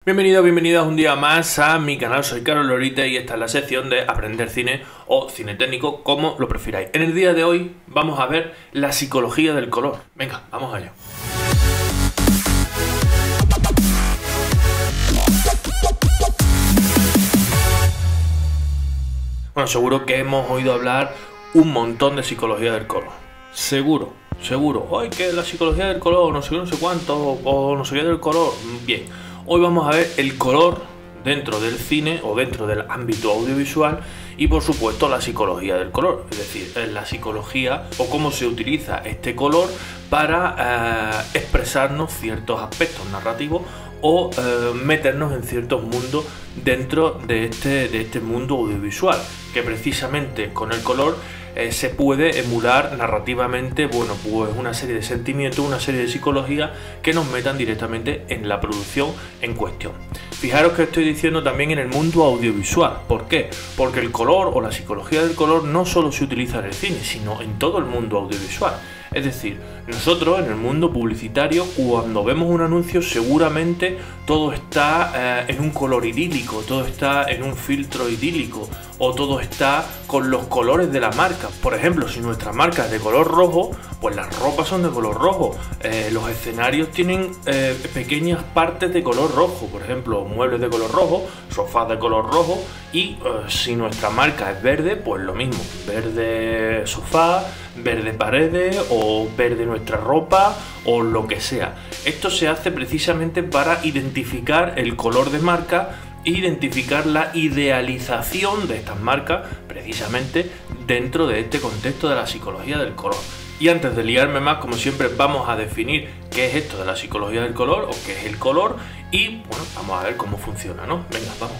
Bienvenidos, bienvenidas un día más a mi canal. Soy Carlos Lorite y esta es la sección de aprender cine o cine técnico, como lo prefiráis. En el día de hoy vamos a ver la psicología del color. Venga, vamos allá. Bueno, seguro que hemos oído hablar un montón de psicología del color. Seguro. Ay, que la psicología del color, no sé cuánto, o no sé qué del color. Bien. Hoy vamos a ver el color dentro del cine o dentro del ámbito audiovisual y por supuesto la psicología del color, es decir, la psicología o cómo se utiliza este color para expresarnos ciertos aspectos narrativos o meternos en ciertos mundos dentro de este mundo audiovisual, que precisamente con el color se puede emular narrativamente, bueno, pues una serie de sentimientos, una serie de psicología que nos metan directamente en la producción en cuestión. Fijaros que estoy diciendo también en el mundo audiovisual. ¿Por qué? Porque el color o la psicología del color no solo se utiliza en el cine, sino en todo el mundo audiovisual. Es decir, nosotros en el mundo publicitario, cuando vemos un anuncio, seguramente todo está en un color idílico, todo está en un filtro idílico, o todo está con los colores de la marca. Por ejemplo, si nuestra marca es de color rojo, pues las ropas son de color rojo. Los escenarios tienen pequeñas partes de color rojo, por ejemplo, muebles de color rojo, sofás de color rojo, y si nuestra marca es verde, pues lo mismo, verde sofá, verde paredes o verde nuestra ropa o lo que sea. Esto se hace precisamente para identificar el color de marca e identificar la idealización de estas marcas precisamente dentro de este contexto de la psicología del color. Y antes de liarme más, como siempre, vamos a definir qué es esto de la psicología del color o qué es el color y bueno, vamos a ver cómo funciona, ¿no? Venga, vamos.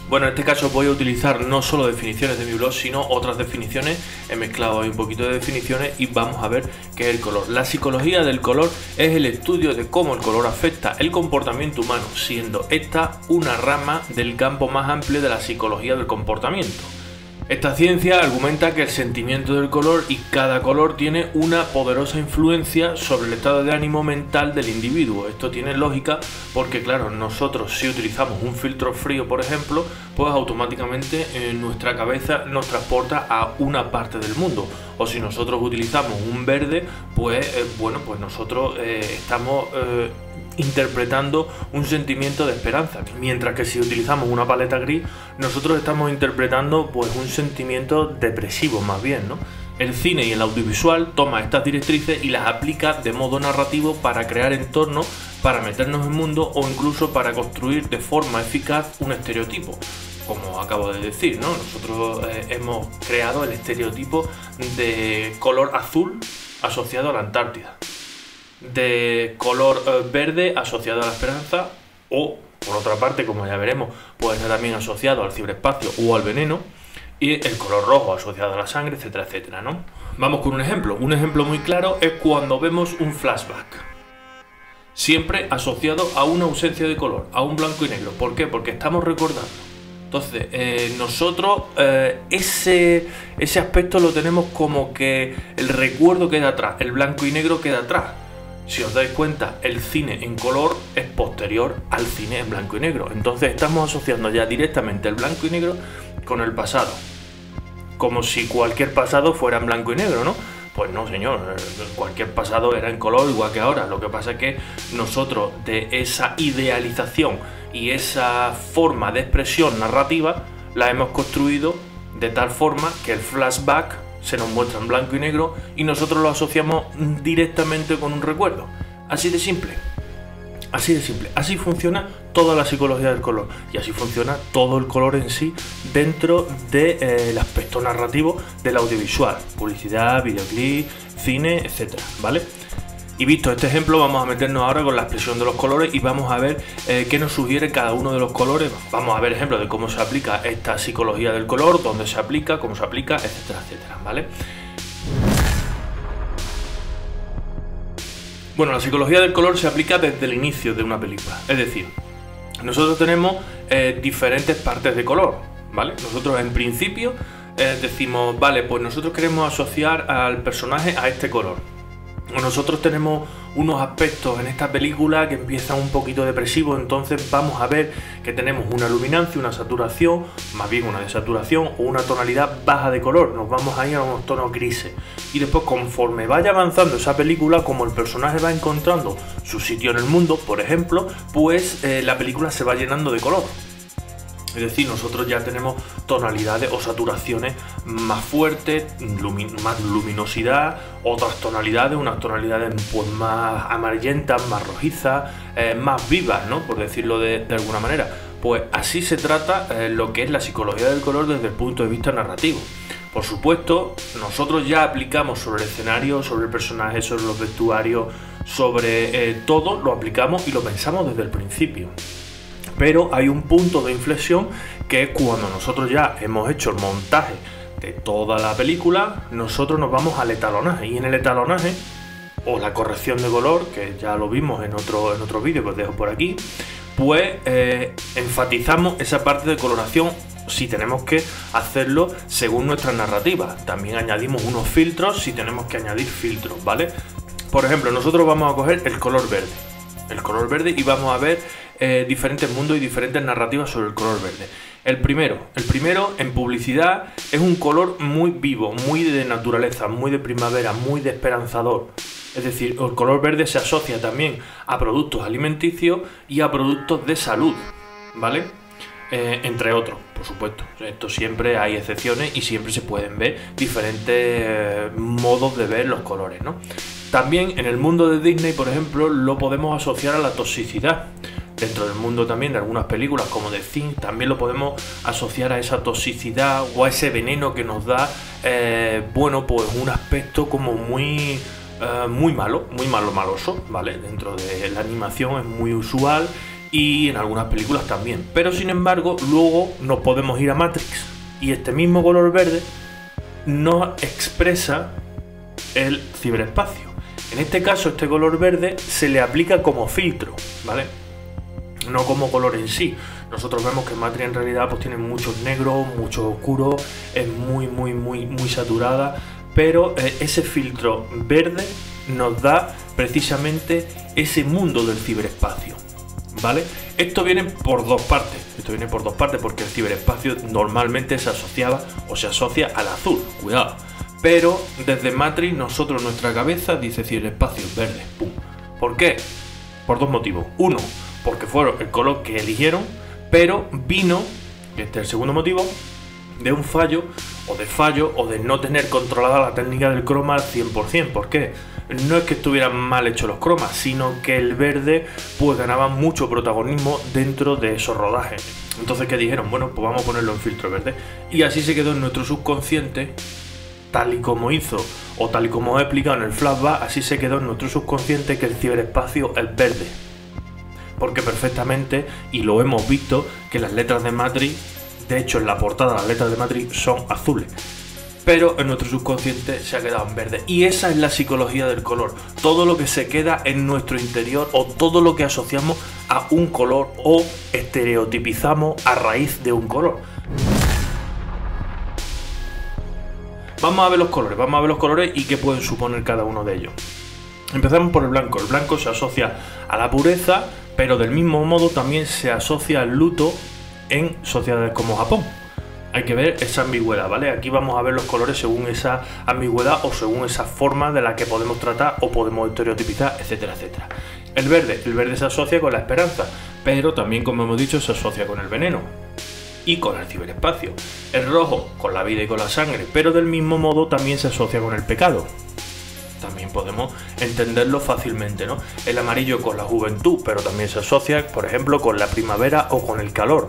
Bueno, en este caso voy a utilizar no solo definiciones de mi blog, sino otras definiciones. He mezclado ahí un poquito de definiciones y vamos a ver qué es el color. La psicología del color es el estudio de cómo el color afecta el comportamiento humano, siendo esta una rama del campo más amplio de la psicología del comportamiento. Esta ciencia argumenta que el sentimiento del color y cada color tiene una poderosa influencia sobre el estado de ánimo mental del individuo. Esto tiene lógica porque, claro, nosotros si utilizamos un filtro frío, por ejemplo, pues automáticamente nuestra cabeza nos transporta a una parte del mundo. O si nosotros utilizamos un verde, pues bueno, pues nosotros estamos interpretando un sentimiento de esperanza, mientras que si utilizamos una paleta gris, nosotros estamos interpretando pues un sentimiento depresivo más bien, ¿no? El cine y el audiovisual toma estas directrices y las aplica de modo narrativo para crear entornos, para meternos en mundo o incluso para construir de forma eficaz un estereotipo. Como acabo de decir, ¿no? Nosotros hemos creado el estereotipo de color azul asociado a la Antártida, de color verde asociado a la esperanza o, por otra parte, como ya veremos, puede ser también asociado al ciberespacio o al veneno, y el color rojo asociado a la sangre, etcétera, etcétera, ¿no? Vamos con un ejemplo. Un ejemplo muy claro es cuando vemos un flashback, siempre asociado a una ausencia de color, a un blanco y negro. ¿Por qué? Porque estamos recordando. Entonces, nosotros ese aspecto lo tenemos como que el recuerdo queda atrás, el blanco y negro queda atrás. Si os dais cuenta, el cine en color es posterior al cine en blanco y negro. Entonces estamos asociando ya directamente el blanco y negro con el pasado. Como si cualquier pasado fuera en blanco y negro, ¿no? Pues no, señor, cualquier pasado era en color igual que ahora. Lo que pasa es que nosotros de esa idealización y esa forma de expresión narrativa la hemos construido de tal forma que el flashback se nos muestra en blanco y negro y nosotros lo asociamos directamente con un recuerdo. Así de simple. Así de simple. Así funciona toda la psicología del color y así funciona todo el color en sí dentro del aspecto narrativo del audiovisual, publicidad, videoclip, cine, etcétera, ¿vale? Y visto este ejemplo, vamos a meternos ahora con la expresión de los colores y vamos a ver qué nos sugiere cada uno de los colores. Vamos a ver ejemplos de cómo se aplica esta psicología del color, dónde se aplica, cómo se aplica, etcétera, etcétera, ¿vale? Bueno, la psicología del color se aplica desde el inicio de una película. Es decir, nosotros tenemos diferentes partes de color, ¿vale? Nosotros en principio decimos, vale, pues nosotros queremos asociar al personaje a este color. Nosotros tenemos unos aspectos en esta película que empiezan un poquito depresivos, entonces vamos a ver que tenemos una luminancia, una saturación, más bien una desaturación o una tonalidad baja de color. Nos vamos a ir a unos tonos grises. Y después, conforme vaya avanzando esa película, como el personaje va encontrando su sitio en el mundo, por ejemplo, pues la película se va llenando de color. Es decir, nosotros ya tenemos tonalidades o saturaciones más fuertes, más luminosidad, otras tonalidades, unas tonalidades pues más amarillentas, más rojizas, más vivas, ¿no? Por decirlo de alguna manera. Pues así se trata lo que es la psicología del color desde el punto de vista narrativo. Por supuesto, nosotros ya aplicamos sobre el escenario, sobre el personaje, sobre los vestuarios, sobre todo lo aplicamos y lo pensamos desde el principio. Pero hay un punto de inflexión que es cuando nosotros ya hemos hecho el montaje de toda la película, nosotros nos vamos al etalonaje. Y en el etalonaje, o la corrección de color, que ya lo vimos en otro vídeo que os dejo por aquí, pues enfatizamos esa parte de coloración si tenemos que hacerlo según nuestra narrativa. También añadimos unos filtros si tenemos que añadir filtros, ¿vale? Por ejemplo, nosotros vamos a coger el color verde. El color verde y vamos a ver diferentes mundos y diferentes narrativas sobre el color verde. El primero en publicidad es un color muy vivo, muy de naturaleza, muy de primavera, muy de esperanzador. Es decir, el color verde se asocia también a productos alimenticios y a productos de salud, ¿vale? Entre otros, por supuesto. Esto siempre hay excepciones y siempre se pueden ver diferentes modos de ver los colores, ¿no? También en el mundo de Disney, por ejemplo, lo podemos asociar a la toxicidad. Dentro del mundo también de algunas películas como The Thing, también lo podemos asociar a esa toxicidad o a ese veneno que nos da, bueno, pues un aspecto como muy maloso, ¿vale? Dentro de la animación es muy usual y en algunas películas también. Pero sin embargo, luego nos podemos ir a Matrix y este mismo color verde nos expresa el ciberespacio. En este caso, este color verde se le aplica como filtro, ¿vale? No como color en sí. Nosotros vemos que Matrix en realidad pues tiene muchos negros, muchos oscuros, es muy saturada, pero ese filtro verde nos da precisamente ese mundo del ciberespacio, ¿vale? Esto viene por dos partes. Porque el ciberespacio normalmente se asociaba o se asocia al azul, cuidado. Pero desde Matrix nosotros, nuestra cabeza dice ciberespacio verde, pum. ¿Por qué? Por dos motivos. Uno, porque fue el color que eligieron, pero vino, y este es el segundo motivo, de un fallo o de no tener controlada la técnica del croma al 100%. ¿Por qué? No es que estuvieran mal hechos los cromas, sino que el verde pues ganaba mucho protagonismo dentro de esos rodajes. Entonces, ¿qué dijeron? Bueno, pues vamos a ponerlo en filtro verde. Y así se quedó en nuestro subconsciente, tal y como hizo o tal y como he explicado en el flashback, así se quedó en nuestro subconsciente que el ciberespacio es verde. Porque perfectamente, y lo hemos visto, que las letras de Matrix, de hecho en la portada las letras de Matrix son azules, pero en nuestro subconsciente se ha quedado en verde. Y esa es la psicología del color, todo lo que se queda en nuestro interior o todo lo que asociamos a un color o estereotipizamos a raíz de un color. Vamos a ver los colores y qué pueden suponer cada uno de ellos. Empezamos por el blanco. El blanco se asocia a la pureza, pero del mismo modo también se asocia al luto en sociedades como Japón. Hay que ver esa ambigüedad, ¿vale? Aquí vamos a ver los colores según esa ambigüedad o según esa forma de la que podemos tratar o podemos estereotipizar, etcétera, etcétera. El verde se asocia con la esperanza, pero también, como hemos dicho, se asocia con el veneno y con el ciberespacio. El rojo con la vida y con la sangre, pero del mismo modo también se asocia con el pecado. También podemos entenderlo fácilmente, ¿no? El amarillo con la juventud, pero también se asocia, por ejemplo, con la primavera o con el calor.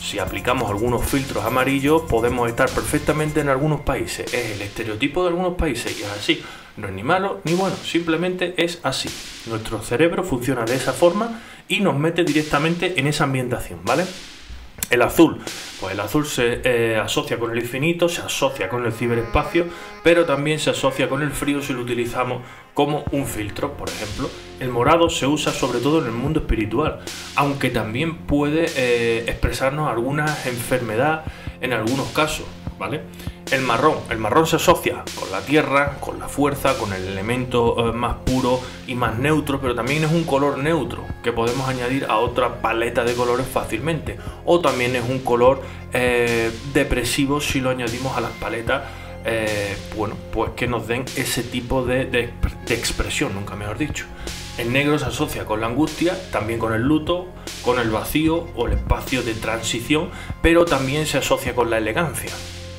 Si aplicamos algunos filtros amarillos, podemos estar perfectamente en algunos países. Es el estereotipo de algunos países y es así. No es ni malo ni bueno, simplemente es así. Nuestro cerebro funciona de esa forma y nos mete directamente en esa ambientación, ¿vale? El azul, pues el azul se asocia con el infinito, se asocia con el ciberespacio, pero también se asocia con el frío si lo utilizamos como un filtro, por ejemplo. El morado se usa sobre todo en el mundo espiritual, aunque también puede expresarnos alguna enfermedad en algunos casos. ¿vale? El marrón se asocia con la tierra, con la fuerza, con el elemento más puro y más neutro, pero también es un color neutro que podemos añadir a otra paleta de colores fácilmente, o también es un color depresivo si lo añadimos a las paletas, bueno, pues que nos den ese tipo de expresión, nunca mejor dicho. El negro se asocia con la angustia, también con el luto, con el vacío o el espacio de transición, pero también se asocia con la elegancia.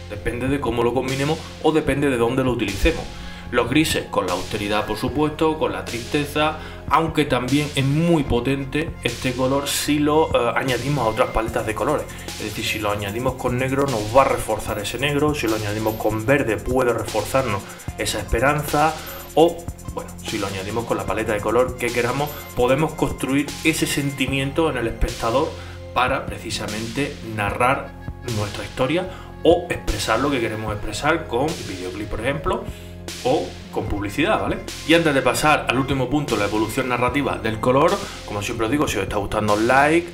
Depende de cómo lo combinemos o depende de dónde lo utilicemos. Los grises con la austeridad, por supuesto, con la tristeza, aunque también es muy potente este color si lo añadimos a otras paletas de colores. Es decir, si lo añadimos con negro nos va a reforzar ese negro, si lo añadimos con verde puede reforzarnos esa esperanza, o bueno, si lo añadimos con la paleta de color que queramos, podemos construir ese sentimiento en el espectador para precisamente narrar nuestra historia o expresar lo que queremos expresar con videoclip, por ejemplo, o con publicidad, ¿vale? Y antes de pasar al último punto, la evolución narrativa del color, como siempre os digo, si os está gustando, like,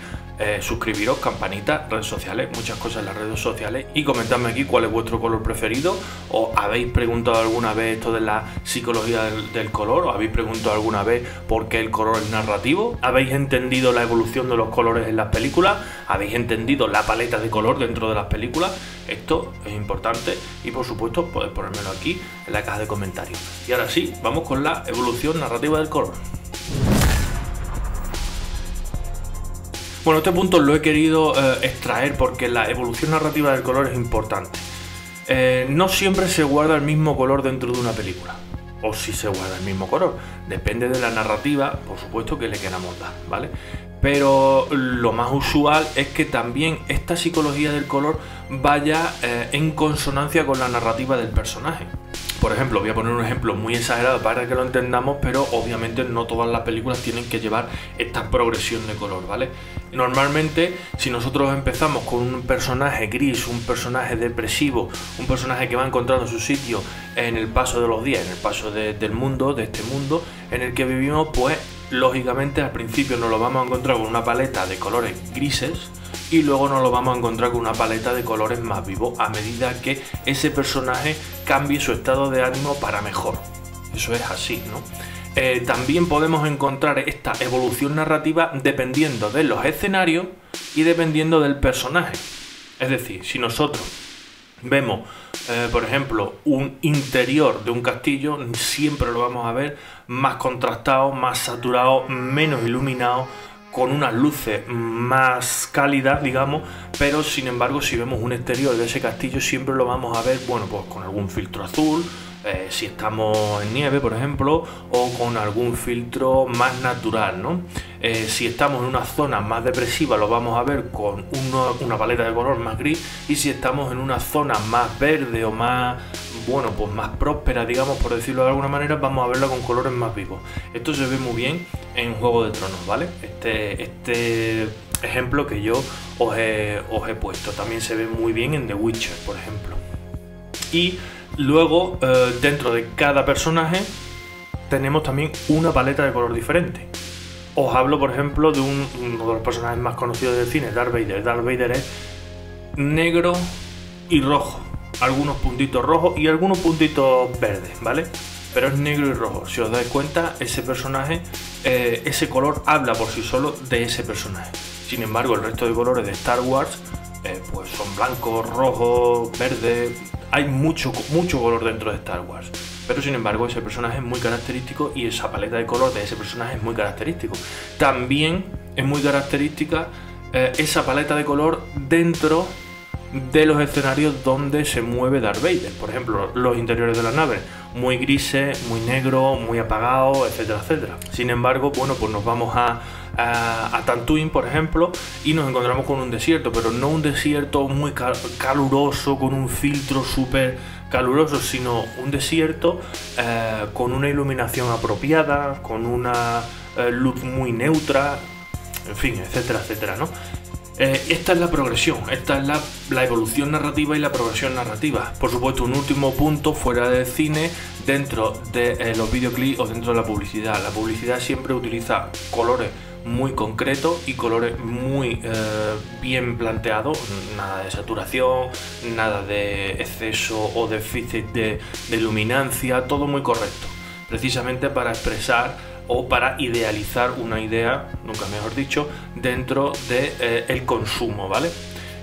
suscribiros, campanita, redes sociales, muchas cosas en las redes sociales, y comentadme aquí cuál es vuestro color preferido. ¿O habéis preguntado alguna vez esto de la psicología del color? ¿O habéis preguntado alguna vez por qué el color es narrativo? ¿Habéis entendido la evolución de los colores en las películas? ¿Habéis entendido la paleta de color dentro de las películas? Esto es importante y por supuesto podéis ponérmelo aquí en la caja de comentarios. Y ahora sí, vamos con la evolución narrativa del color. Bueno, este punto lo he querido extraer porque la evolución narrativa del color es importante. No siempre se guarda el mismo color dentro de una película, o si se guarda el mismo color. Depende de la narrativa, por supuesto, que le queramos dar, ¿vale? Pero lo más usual es que también esta psicología del color vaya en consonancia con la narrativa del personaje. Por ejemplo, voy a poner un ejemplo muy exagerado para que lo entendamos, pero obviamente no todas las películas tienen que llevar esta progresión de color, ¿vale? Normalmente, si nosotros empezamos con un personaje gris, un personaje depresivo, un personaje que va encontrando su sitio en el paso de los días, en el paso del mundo, de este mundo en el que vivimos, pues lógicamente al principio nos lo vamos a encontrar con una paleta de colores grises, y luego nos lo vamos a encontrar con una paleta de colores más vivos a medida que ese personaje cambie su estado de ánimo para mejor. Eso es así, ¿no? También podemos encontrar esta evolución narrativa dependiendo de los escenarios y dependiendo del personaje. Es decir, si nosotros vemos, por ejemplo, un interior de un castillo, siempre lo vamos a ver más contrastado, más saturado, menos iluminado, con unas luces más cálidas, digamos, pero sin embargo si vemos un exterior de ese castillo siempre lo vamos a ver, bueno, pues con algún filtro azul, si estamos en nieve, por ejemplo, o con algún filtro más natural, ¿no? Si estamos en una zona más depresiva lo vamos a ver con una paleta de color más gris, y si estamos en una zona más verde o más, bueno, pues más próspera, digamos, por decirlo de alguna manera, vamos a verla con colores más vivos. Esto se ve muy bien en Juego de Tronos, ¿vale? Este ejemplo que yo os he puesto también se ve muy bien en The Witcher, por ejemplo. Y luego, dentro de cada personaje tenemos también una paleta de color diferente. Os hablo, por ejemplo, de uno de los personajes más conocidos del cine, Darth Vader. Darth Vader es negro y rojo, algunos puntitos rojos y algunos puntitos verdes, ¿vale? Pero es negro y rojo. Si os dais cuenta, ese personaje, ese color habla por sí solo de ese personaje. Sin embargo, el resto de colores de Star Wars pues son blancos, rojos, verdes. Hay mucho color dentro de Star Wars, pero sin embargo ese personaje es muy característico y esa paleta de color de ese personaje es muy característico. También es muy característica esa paleta de color dentro de los escenarios donde se mueve Darth Vader. Por ejemplo, los interiores de la nave, muy grises, muy negro, muy apagados, etcétera, etcétera. Sin embargo, bueno, pues nos vamos a Tatooine, por ejemplo, y nos encontramos con un desierto, pero no un desierto muy caluroso, con un filtro súper caluroso, sino un desierto con una iluminación apropiada, con una luz muy neutra, en fin, etcétera, etcétera, ¿no? Esta es la progresión, esta es la evolución narrativa y la progresión narrativa. Por supuesto, un último punto fuera del cine, dentro de los videoclips o dentro de la publicidad. La publicidad siempre utiliza colores muy concretos y colores muy bien planteados, nada de saturación, nada de exceso o déficit de luminancia, todo muy correcto, precisamente para expresar o para idealizar una idea, nunca mejor dicho, dentro de el consumo, ¿vale?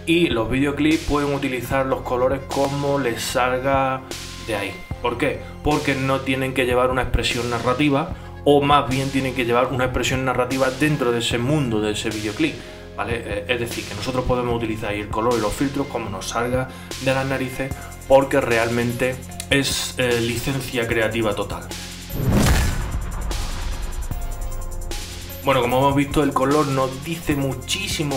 Y los videoclips pueden utilizar los colores como les salga de ahí. ¿Por qué? Porque no tienen que llevar una expresión narrativa, o más bien tienen que llevar una expresión narrativa dentro de ese mundo, de ese videoclip, ¿vale? Es decir, que nosotros podemos utilizar ahí el color y los filtros como nos salga de las narices, porque realmente es licencia creativa total. Bueno, como hemos visto, el color nos dice muchísimo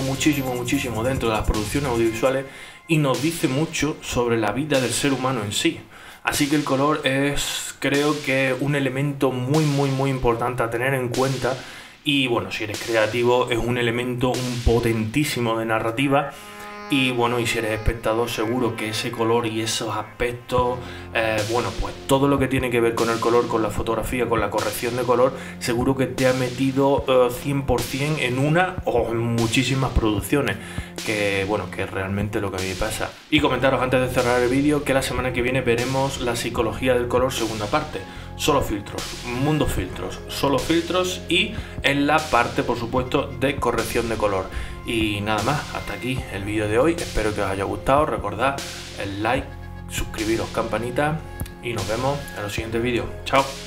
dentro de las producciones audiovisuales y nos dice mucho sobre la vida del ser humano en sí. Así que el color es, creo que, un elemento muy importante a tener en cuenta. Y bueno, si eres creativo es un elemento potentísimo de narrativa. Y bueno, y si eres espectador, seguro que ese color y esos aspectos, bueno, pues todo lo que tiene que ver con el color, con la fotografía, con la corrección de color, seguro que te ha metido 100% en una o en muchísimas producciones, que bueno, que es realmente lo que a mí me pasa. Y comentaros antes de cerrar el vídeo que la semana que viene veremos la psicología del color segunda parte. Solo filtros, mundo filtros, solo filtros y en la parte, por supuesto, de corrección de color. Y nada más, hasta aquí el vídeo de hoy. Espero que os haya gustado. Recordad el like, suscribiros, campanita y nos vemos en los siguientes vídeos. Chao.